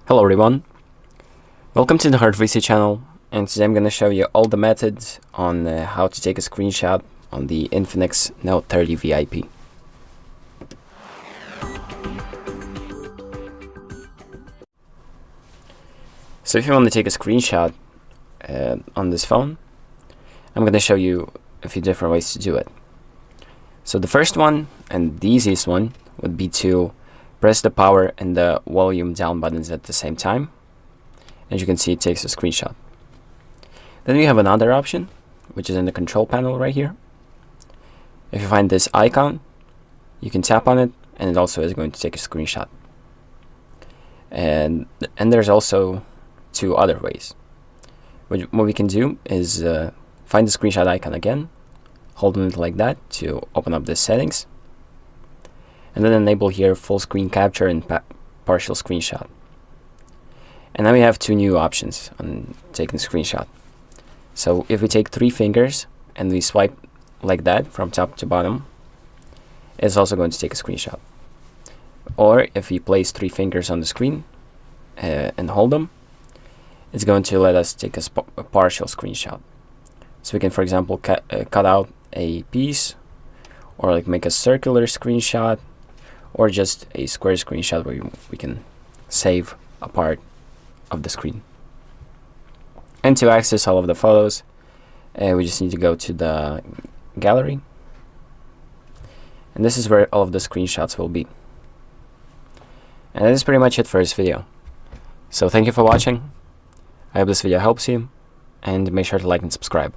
Hello everyone, welcome to the HardReset channel, and today I'm going to show you all the methods on how to take a screenshot on the INFINIX Note 30 VIP. So if you want to take a screenshot on this phone, I'm going to show you a few different ways to do it. So the first one, and the easiest one, would be to press the power and the volume down buttons at the same time. As you can see, it takes a screenshot. Then we have another option, which is in the control panel right here. If you find this icon, you can tap on it, and it also is going to take a screenshot. And there's also two other ways. What we can do is find the screenshot icon again, hold on it like that to open up the settings, and then enable here full screen capture and partial screenshot. And now we have two new options on taking a screenshot. So if we take 3 fingers and we swipe like that from top to bottom, it's also going to take a screenshot. Or if we place 3 fingers on the screen and hold them, it's going to let us take a partial screenshot. So we can, for example, cut out a piece, or like make a circular screenshot, or just a square screenshot where we can save a part of the screen. And to access all of the photos, we just need to go to the gallery, and this is where all of the screenshots will be. And that is pretty much it for this video. So thank you for watching. I hope this video helps you, and make sure to like and subscribe.